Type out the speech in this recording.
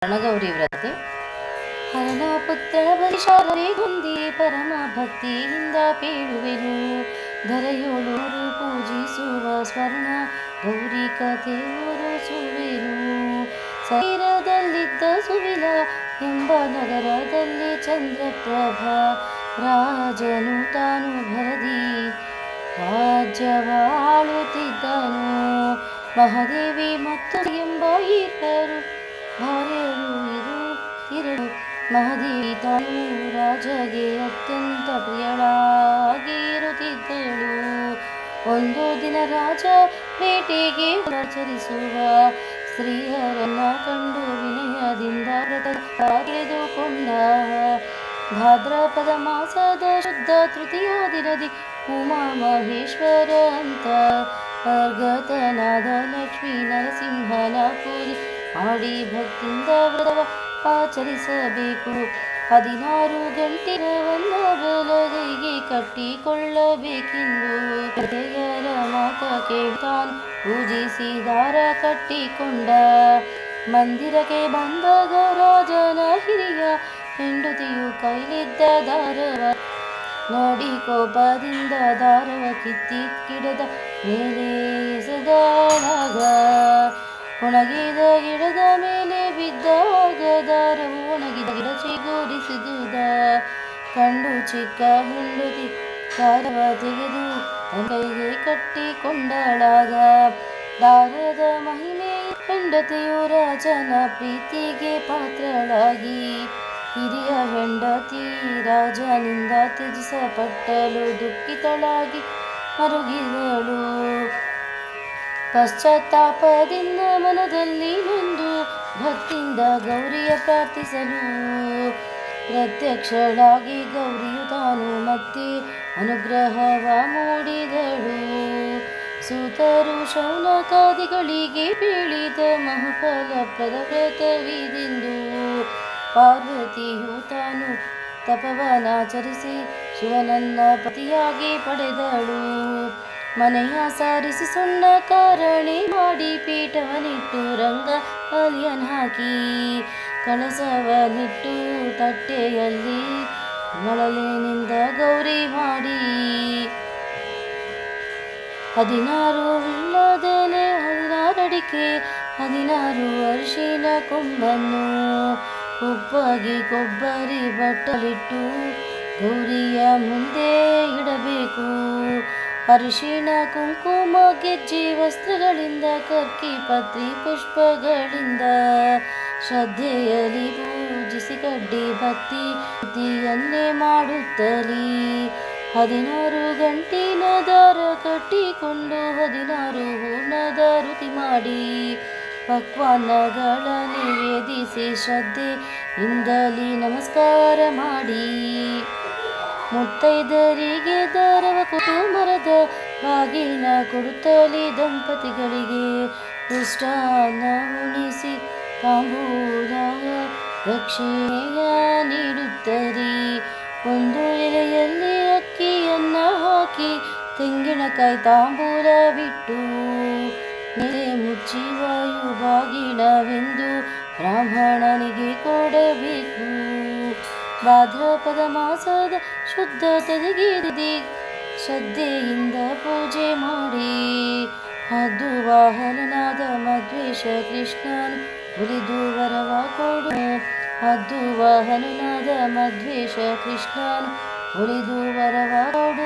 ರಣಗೌರಿ ವ್ರತೆ. ಹರನ ಪುತ್ರನ ಪರಿಶಾರರೆ ಹೊಂದಿ ಪರಮ ಭಕ್ತಿಯಿಂದ ಪೇಳುವೆನು. ಧರೆಯೋಳೂರು ಪೂಜಿಸುವ ಸ್ವರ್ಣ ಗೌರಿ ಕಥೆ ಓದಿಸುವೆನು. ಶರೀರದಲ್ಲಿದ್ದ ಸುವಿಲ ಎಂಬ ನಗರದಲ್ಲಿ ಚಂದ್ರಪ್ರಭಾ ರಾಜನು ತಾನು ಭರದಿ ರಾಜ್ಯವಾಳುತ್ತಿದ್ದನು. ಮಹಾದೇವಿ ಮತ್ತು ಎಂಬ ಇಬ್ಬರು ಭಾರ್ಯರು ಇರಳು. ಮಹಾದೇವಿ ತಾನು ರಾಜಗೆ ಅತ್ಯಂತ ಪ್ರಿಯಳಾಗಿರುತ್ತಿದ್ದಳು. ಒಂದು ದಿನ ರಾಜ ಬೇಟೆಗೆ ಆಚರಿಸುವ ಸ್ತ್ರೀಯರನ್ನ ಕಂಡು ವಿನಯದಿಂದ ವ್ರತ ತಿಳಿದುಕೊಂಡ. ಭಾದ್ರಪದ ಮಾಸದ ಶುದ್ಧ ತೃತೀಯ ದಿನದಿ ಉಮಾ ಮಹೇಶ್ವರ ಅಂತ ಅರ್ಗತನಾದ ಲಕ್ಷ್ಮೀ ನರಸಿಂಹನ ಪೂಜೆ ಮಾಡಿ ಭಕ್ತಿಯಿಂದ ವ್ರತವ ಆಚರಿಸಬೇಕು. 16 ಗಂಟೆಯವನ್ನ ಬಲಗೈಗೆ ಕಟ್ಟಿಕೊಳ್ಳಬೇಕೆಂದು ಕಥೆಯರ ಮಾತ ಕೇಳ್ತಾನು ಪೂಜಿಸಿ ದಾರ ಕಟ್ಟಿಕೊಂಡ. ಮಂದಿರಕ್ಕೆ ಬಂದಾಗ ರಾಜನ ಹಿರಿಯ ಹೆಂಡತಿಯು ಕೈಲಿದ್ದ ದಾರವ ನೋಡಿ ಕೋಪದಿಂದ ದಾರವ ಕಿತ್ತಿ ಗಿಡದ ಮೇಲೆ ಎಸೆದಳಾಗ. ಒಣಗಿದ ಗಿಡದ ಮೇಲೆ ಬಿದ್ದಾಗ ದಾರವು ಒಣಗಿದ ಗಿಡ ಚಿಗುರಿಸಿದುದ ಕಂಡು ಚಿಕ್ಕ ಹೆಂಡತಿ ದಾರವ ತೆಗೆದು ಕೈಗೆ ಕಟ್ಟಿಕೊಂಡಳಾಗ. ದಾರದ ಮಹಿಮೆ ಹೆಂಡತಿಯು ರಾಜನ ಪ್ರೀತಿಗೆ ಪಾತ್ರಳಾಗಿ ಹಿರಿಯ ಹೆಂಡತಿ ರಾಜನಿಂದ ತ್ಯಜಿಸಲ್ಪಟ್ಟಳು. ದುಃಖಿತಳಾಗಿ ಮರುಗಿದಳು. ಪಶ್ಚಾತ್ತಾಪದಿಂದ ಮನದಲ್ಲಿ ನೊಂದು ಭಕ್ತಿಯಿಂದ ಗೌರಿಯ ಪ್ರಾರ್ಥಿಸಲು ಪ್ರತ್ಯಕ್ಷಳಾಗಿ ಗೌರಿಯು ತಾನು ಮತ್ತೆ ಅನುಗ್ರಹವ ಮೂಡಿದಳು. ಸೂತರು ಶೌನಕಾದಿಗಳಿಗೆ ಬೀಳಿದ ಮಹಾಫಲಪ್ರದ ವ್ರತವಿದೆಂದು ಪಾರ್ವತಿಯು ತಾನು ತಪವನಾಚರಿಸಿ ಶಿವನನ್ನ ಪತಿಯಾಗಿ ಪಡೆದಳು. ಮನೆಯ ಸಾರಿಸಿ ಸುಣ್ಣ ಕಾರಣೆ ಮಾಡಿ ಪೀಠವನಿಟ್ಟು ರಂಗ ಅಲಿಯನ್ ಹಾಕಿ ಕಳಸವನಿಟ್ಟು ತಟ್ಟೆಯಲ್ಲಿ ಮಳಲಿನಿಂದ ಗೌರಿ ಮಾಡಿ 16 ವಿಳ್ಯದೆಲೆ 16 ಅಡಿಕೆ 16 ಅರಿಶಿನ ಕೊಂಬನ್ನು ಉಪ್ಪಾಗಿ ಕೊಬ್ಬರಿ ಬಟ್ಟಲಿಟ್ಟು ಗೌರಿಯ ಮುಂದೆ ಇಡಬೇಕು. ಅರಿಶಿಣ ಕುಂಕುಮ ಗೆಜ್ಜೆ ವಸ್ತ್ರಗಳಿಂದ ಕರ್ಕಿ ಪತ್ರಿ ಪುಷ್ಪಗಳಿಂದ ಶ್ರದ್ಧೆಯಲ್ಲಿ ಪೂಜಿಸಿ ಕಡ್ಡಿ ಭಕ್ತಿಯನ್ನೇ ಮಾಡುತ್ತಲೀ 16 ಗಂಟಿನ ದಾರ ಕಟ್ಟಿಕೊಂಡು 16 ಹೂರ್ಣದ ಋತಿ ಮಾಡಿ ಪಕ್ವಾನ್ನಗಳ ನಿವೇದಿಸಿ ಶ್ರದ್ಧೆಯಿಂದಲೇ ನಮಸ್ಕಾರ ಮಾಡಿ ಮುತ್ತೈದರಿಗೆ ದಾರವ ಕೊಟ್ಟು ಮರದ ಬಾಗಿನ ಕೊಡುತ್ತಲೇ ದಂಪತಿಗಳಿಗೆ ಪುಷ್ಟಾನ್ನ ಉಣಿಸಿ ತಾಂಬೂಲ ದಕ್ಷಿಣೆಯ ನೀಡುತ್ತರಿ. ಒಂದು ಎಲೆಯಲ್ಲಿ ಅಕ್ಕಿಯನ್ನ ಹಾಕಿ ತೆಂಗಿನಕಾಯಿ ತಾಂಬೂಲ ಬಿಟ್ಟು ಮೇಲೆ ಮುಚ್ಚಿ ವಾಯು ಬಾಗಿಣವೆಂದು ಬ್ರಾಹ್ಮಣನಿಗೆ ಕೊಡಬೇಕು. ಭಾದ್ರಪದ ಮಾಸದ ಶುದ್ಧ ತೆಗೆದಿ ಶ್ರದ್ಧೆಯಿಂದ ಪೂಜೆ ಮಾಡಿ ಹದ್ದು ವಾಹನನಾದ ಮಧ್ವೇಶ ಕೃಷ್ಣನು ಒಲಿದು ವರವ ಕೊಡು. ಹದ್ದು ವಾಹನನಾದ ಮಧ್ವೇಶ ಕೃಷ್ಣನು ಒಲಿದು ವರವ ಕೊಡು.